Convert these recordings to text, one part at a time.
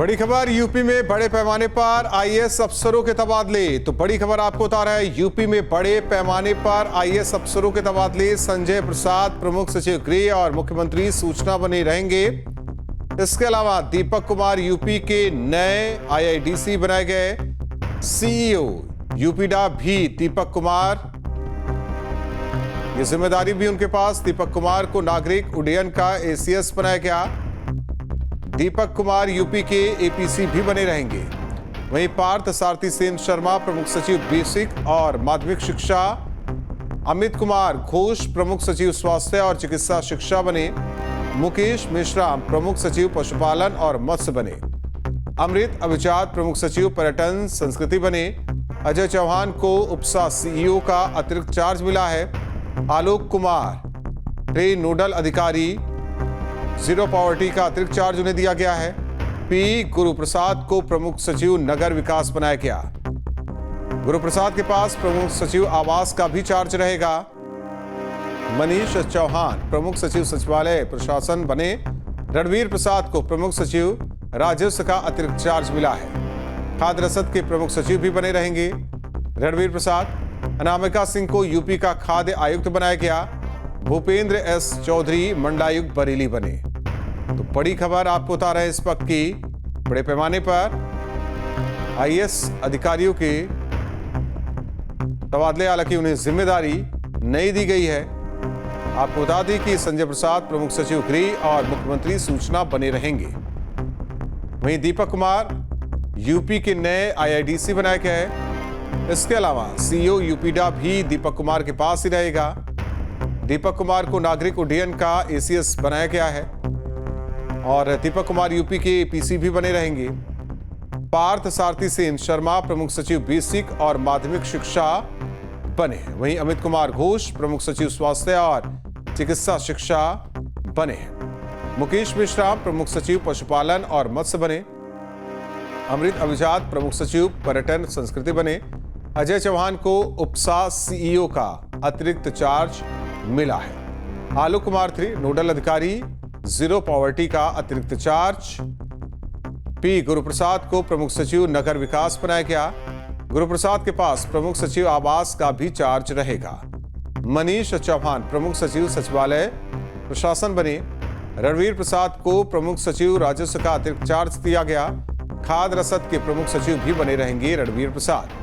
बड़ी खबर, यूपी में बड़े पैमाने पर आईएएस अफसरों के तबादले। तो बड़ी खबर आपको बता रहा है, यूपी में बड़े पैमाने पर आईएएस अफसरों के तबादले। संजय प्रसाद प्रमुख सचिव गृह और मुख्यमंत्री सूचना बने रहेंगे। इसके अलावा दीपक कुमार यूपी के नए आईआईडीसी बनाए गए। सीईओ यूपीडा भी दीपक कुमार, ये जिम्मेदारी भी उनके पास। दीपक कुमार को नागरिक उड्डयन का एसीएस बनाया गया। दीपक कुमार यूपी के एपीसी भी बने रहेंगे। वहीं पार्थ सारथी सेन शर्मा प्रमुख सचिव बेसिक और माध्यमिक शिक्षा। अमित कुमार घोष प्रमुख सचिव स्वास्थ्य और चिकित्सा शिक्षा बने। मुकेश मिश्रा प्रमुख सचिव पशुपालन और मत्स्य बने। अमृत अभिजात प्रमुख सचिव पर्यटन संस्कृति बने। अजय चौहान को उपसा सीईओ का अतिरिक्त चार्ज मिला है। आलोक कुमार नोडल अधिकारी, जीरो पॉवर्टी का अतिरिक्त चार्ज उन्हें दिया गया है। पी गुरुप्रसाद को प्रमुख सचिव नगर विकास बनाया गया। गुरुप्रसाद के पास प्रमुख सचिव आवास का भी चार्ज रहेगा। मनीष चौहान प्रमुख सचिव सचिवालय प्रशासन बने। रणवीर प्रसाद को प्रमुख सचिव राजस्व का अतिरिक्त चार्ज मिला है। खाद्य रसद के प्रमुख सचिव भी बने रहेंगे रणवीर प्रसाद। अनामिका सिंह को यूपी का खाद्य आयुक्त बनाया गया। भूपेंद्र एस चौधरी मंडलायुक्त बरेली बने। तो बड़ी खबर आपको बता रहे हैं इस वक्त की, बड़े पैमाने पर आईएएस अधिकारियों के तबादले, हालांकि उन्हें जिम्मेदारी नई दी गई है। आपको बता दें कि संजय प्रसाद प्रमुख सचिव गृह और मुख्यमंत्री सूचना बने रहेंगे। वहीं दीपक कुमार यूपी के नए आईआईडीसी बनाए गए हैं। इसके अलावा सीईओ यूपीडा भी दीपक कुमार के पास ही रहेगा। दीपक कुमार को नागरिक उड्डयन का एसीएस बनाया गया है और दीपक कुमार यूपी के एपीसी भी बने रहेंगे। पार्थ सारथी सेन शर्मा प्रमुख सचिव बेसिक और माध्यमिक शिक्षा बने। वहीं अमित कुमार घोष प्रमुख सचिव स्वास्थ्य और चिकित्सा शिक्षा बने। मुकेश मिश्रा प्रमुख सचिव पशुपालन और मत्स्य बने। अमृत अभिजात प्रमुख सचिव पर्यटन संस्कृति बने। अजय चौहान को उपसा सीईओ का अतिरिक्त चार्ज मिला है। आलोक कुमार नोडल अधिकारी, जीरो पॉवर्टी का अतिरिक्त चार्ज। पी गुरुप्रसाद को प्रमुख सचिव नगर विकास बनाया गया। गुरुप्रसाद के पास प्रमुख सचिव आवास का भी चार्ज रहेगा। मनीष चौहान प्रमुख सचिव सचिवालय प्रशासन बने। रणवीर प्रसाद को प्रमुख सचिव राजस्व का अतिरिक्त चार्ज दिया गया। खाद्य रसद के प्रमुख सचिव भी बने रहेंगे रणवीर प्रसाद।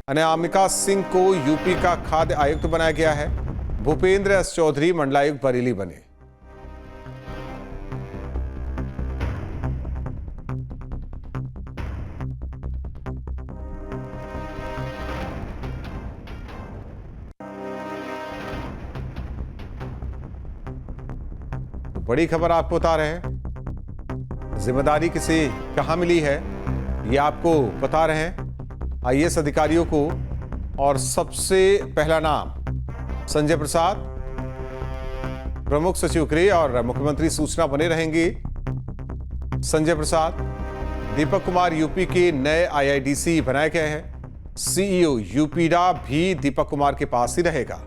अनामिका सिंह को यूपी का खाद्य आयुक्त बनाया गया है। भूपेंद्र एस चौधरी मंडलायुक्त बरेली बने। तो बड़ी खबर आपको बता रहे हैं, जिम्मेदारी किसे कहां मिली है ये आपको बता रहे हैं आईएएस अधिकारियों को। और सबसे पहला नाम संजय प्रसाद प्रमुख सचिव गृह और मुख्यमंत्री सूचना बने रहेंगे। संजय प्रसाद। दीपक कुमार यूपी के नए आईआईडीसी बनाए गए हैं। सीईओ यूपीडा भी दीपक कुमार के पास ही रहेगा।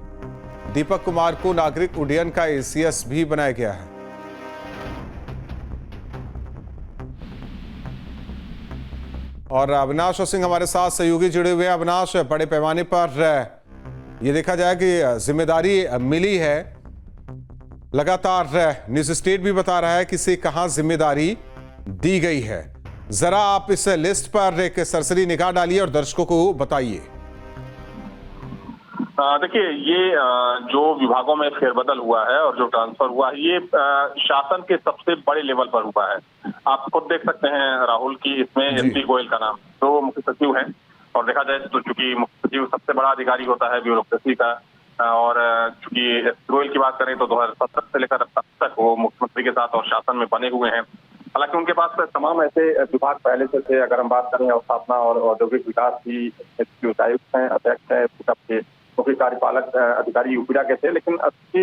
दीपक कुमार को नागरिक उड्डयन का एसीएस भी बनाया गया है। और अविनाश सिंह हमारे साथ सहयोगी जुड़े हुए हैं। अविनाश, बड़े पैमाने पर ये देखा जाए कि जिम्मेदारी मिली है, लगातार न्यूज स्टेट भी बता रहा है कि इसे कहां जिम्मेदारी दी गई है। जरा आप इस लिस्ट पर एक सरसरी निगाह डालिए और दर्शकों को बताइए। देखिए, ये जो विभागों में फेरबदल हुआ है और जो ट्रांसफर हुआ है, ये शासन के सबसे बड़े लेवल पर हुआ है। आप खुद देख सकते हैं राहुल की इसमें एमपी गोयल का नाम, तो मुख्य सचिव हैं। और देखा जाए तो चूंकि मुख्य सचिव सबसे बड़ा अधिकारी होता है ब्यूरोक्रेसी का, और चूंकि गोयल की बात करें तो 2017 से लेकर अब तक वो मुख्यमंत्री के साथ और शासन में बने हुए हैं। हालांकि उनके पास तमाम ऐसे विभाग पहले से थे। अगर हम बात करें अवस्थापना और औद्योगिक विकास की, उपायुक्त हैं, अध्यक्ष है, के मुख्य कार्यपालक अधिकारी यूपीडा के थे। लेकिन अच्छी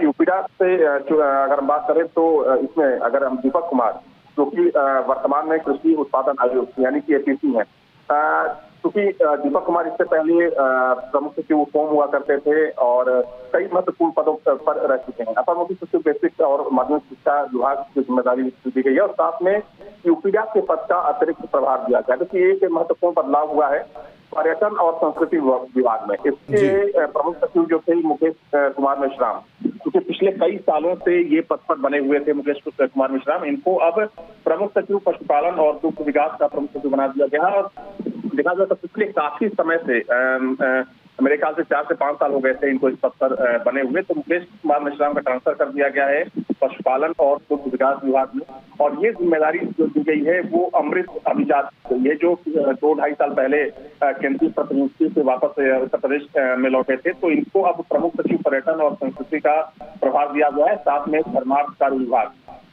यूपीडा से अगर हम बात करें तो इसमें अगर हम दीपक कुमार जो कि वर्तमान में कृषि उत्पादन आयुक्त यानी कि एपीसी हैं, क्योंकि दीपक कुमार इससे पहले प्रमुख सचिव फॉर्म हुआ करते थे और कई महत्वपूर्ण पदों पर रह चुके हैं। अपर मुख्य सचिव बेसिक और माध्यमिक शिक्षा विभाग की जिम्मेदारी दी गई है और साथ में यूपीडा के पद का अतिरिक्त प्रभार दिया गया। देखिए एक महत्वपूर्ण बदलाव हुआ है पर्यटन और संस्कृति विभाग में। इसके प्रमुख सचिव जो थे मुकेश कुमार मेश्राम, क्योंकि पिछले कई सालों से ये पद पर बने हुए थे मुकेश कुमार मेश्राम, इनको अब प्रमुख सचिव पशुपालन और दुग्ध विकास का प्रमुख सचिव बना दिया गया है। और देखा जाए तो पिछले काफी समय से मेरे ख्याल से 4 से 5 साल हो गए थे इनको इस पद पर बने हुए, तो मुकेश कुमार मेश्राम का ट्रांसफर कर दिया गया है पशुपालन और दुग्ध विकास विभाग में। और ये जिम्मेदारी जो दी गई है वो अमृत अभिजात, ये जो 2-2.5 साल पहले केंद्रीय प्रतिनिधि से वापस उत्तर प्रदेश में लौटे थे, तो इनको अब प्रमुख सचिव पर्यटन और संस्कृति का प्रभार दिया गया है। साथ में धर्मार्थ कार्य विभाग,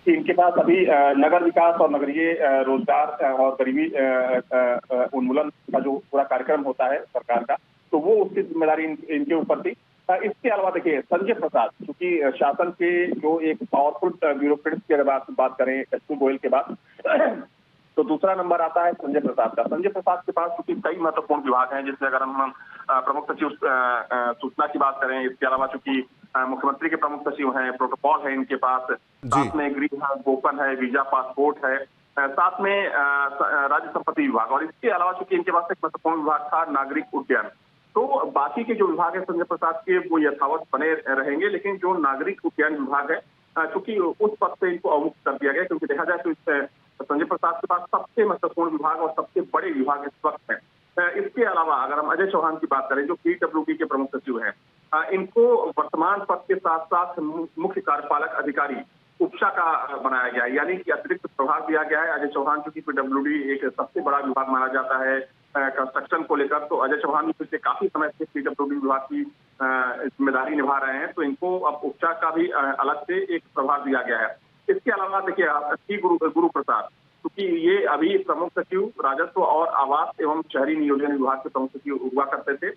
इनके पास अभी नगर विकास और नगरीय रोजगार और गरीबी उन्मूलन का जो पूरा कार्यक्रम होता है सरकार का, तो वो उसकी जिम्मेदारी इनके ऊपर थी। इसके अलावा देखिए संजय प्रसाद, क्योंकि शासन के जो एक पावरफुल ब्यूरोक्रेट्स की अगर बात करें एसपी गोयल के बाद, तो दूसरा नंबर आता है संजय प्रसाद का। संजय प्रसाद के पास चूंकि कई महत्वपूर्ण विभाग हैं, जिससे अगर हम प्रमुख सचिव सूचना की बात करें, इसके अलावा चूंकि मुख्यमंत्री के प्रमुख सचिव हैं, प्रोटोकॉल है इनके पास, साथ में गृह है, गोपन है, वीजा पासपोर्ट है, साथ में राज्य संपत्ति विभाग, और इसके अलावा चूंकि इनके पास एक महत्वपूर्ण विभाग था नागरिक उड्डयन। तो बाकी के जो विभाग है संजय प्रसाद के वो यथावत बने रहेंगे, लेकिन जो नागरिक उड्डयन विभाग है चूंकि उस पद से इनको अवमुक्त कर दिया गया, क्योंकि देखा जाए तो संजय प्रसाद के पास सबसे महत्वपूर्ण विभाग और सबसे बड़े विभाग इस वक्त है। इसके अलावा अगर हम अजय चौहान की बात करें जो पीडब्ल्यूडी के प्रमुख सचिव हैं, इनको वर्तमान पद के साथ साथ मुख्य कार्यपालक अधिकारी उपशा का बनाया गया है, यानी कि अतिरिक्त प्रभार दिया गया है। अजय चौहान चूंकि पीडब्ल्यूडी एक सबसे बड़ा विभाग माना जाता है कंस्ट्रक्शन को लेकर, तो अजय चौहान भी पिछले काफी समय से पीडब्ल्यूडी विभाग की जिम्मेदारी निभा रहे हैं, तो इनको अब उपशा का भी अलग से एक प्रभार दिया गया है। इसके अलावा देखिए गुरु प्रसाद, क्योंकि ये अभी प्रमुख सचिव राजस्व और आवास एवं शहरी नियोजन विभाग के प्रमुख सचिव हुआ करते थे,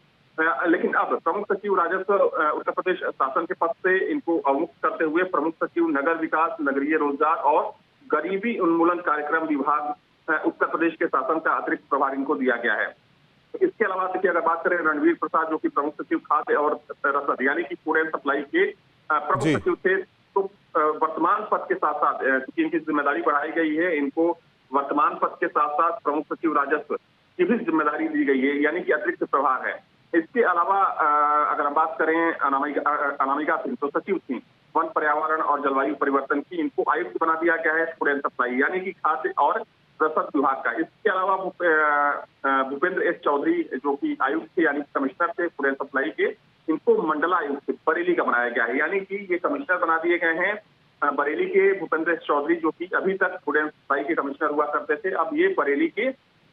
लेकिन अब प्रमुख सचिव राजस्व उत्तर प्रदेश शासन के पद से इनको अवमुक्त करते हुए प्रमुख सचिव नगर विकास, नगरीय रोजगार और गरीबी उन्मूलन कार्यक्रम विभाग उत्तर प्रदेश के शासन का अतिरिक्त प्रभार इनको दिया गया है। इसके अलावा देखिए अगर बात करें रणवीर प्रसाद जो कि प्रमुख सचिव खाद्य और रसद यानी कि फूड एंड सप्लाई के प्रमुख सचिव थे, तो वर्तमान पद के साथ साथ क्योंकि इनकी जिम्मेदारी बढ़ाई गई है, इनको वर्तमान पद के साथ साथ प्रमुख सचिव राजस्व की भी जिम्मेदारी दी गई है, यानी कि अतिरिक्त प्रभार है। इसके अलावा अगर हम बात करें अनामिका सिंह, तो सचिव थी वन, पर्यावरण और जलवायु परिवर्तन की, इनको आयुक्त बना दिया गया है फूड एंड सप्लाई यानी कि खाद्य और रसद विभाग का। इसके अलावा भूपेंद्र एस चौधरी जो कि आयुक्त थे यानी कमिश्नर थे फूड एंड सप्लाई के, इनको मंडलायुक्त बरेली का बनाया गया है, यानी कि ये कमिश्नर बना दिए गए हैं बरेली के भूपेंद्र एस चौधरी जो कि अभी तक फूड एंड सप्लाई के कमिश्नर हुआ करते थे, अब ये बरेली के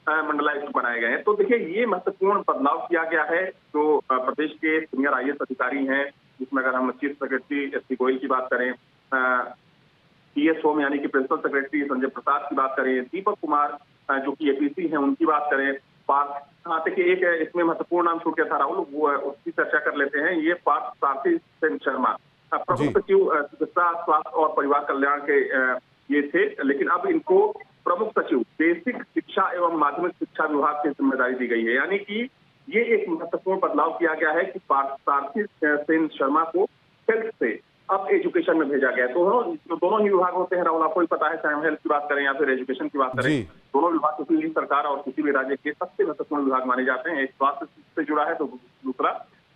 मंडलायुक्त बनाए गए हैं। तो देखिए ये महत्वपूर्ण बदलाव किया गया है जो प्रदेश के सीनियर आईएएस अधिकारी हैं, जिसमें अगर हम चीफ सेक्रेटरी एसपी गोयल की बात करें, पीएस होम यानी कि प्रिंसिपल सेक्रेटरी संजय प्रसाद की बात करें, दीपक कुमार जो कि एपीसी हैं उनकी बात करें, पार्थ देखिए एक इसमें महत्वपूर्ण नाम छूट गया था राहुल, वो उसकी चर्चा कर लेते हैं। ये पार्थ सारथी सेन शर्मा प्रमुख सचिव चिकित्सा स्वास्थ्य और परिवार कल्याण के ये थे, लेकिन अब इनको प्रमुख सचिव बेसिक शिक्षा एवं माध्यमिक शिक्षा विभाग की जिम्मेदारी दी गई है, यानी कि ये एक महत्वपूर्ण बदलाव किया गया है कि पार्थ सारथी सेन शर्मा को हेल्थ से अब एजुकेशन में भेजा गया है। दोनों ही विभाग होते हैं राहुल, आपको ही पता है, चाहे हम हेल्थ की बात करें या फिर एजुकेशन की बात करें, दोनों विभाग किसी भी सरकार और किसी भी राज्य के सबसे महत्वपूर्ण विभाग माने जाते हैं। एक स्वास्थ्य से जुड़ा है तो दूसरा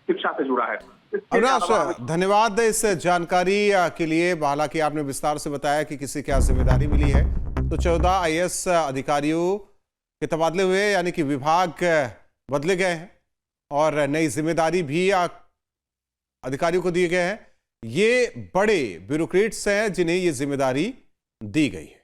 शिक्षा से जुड़ा है। अविनाश, धन्यवाद इस जानकारी के लिए। हालांकि आपने विस्तार से बताया कि किसी क्या जिम्मेदारी मिली है, तो 14 आईएएस अधिकारियों के तबादले हुए, यानी कि विभाग बदले गए हैं और नई जिम्मेदारी भी अधिकारियों को दिए गए हैं। ये बड़े ब्यूरोक्रेट्स हैं जिन्हें ये जिम्मेदारी दी गई है।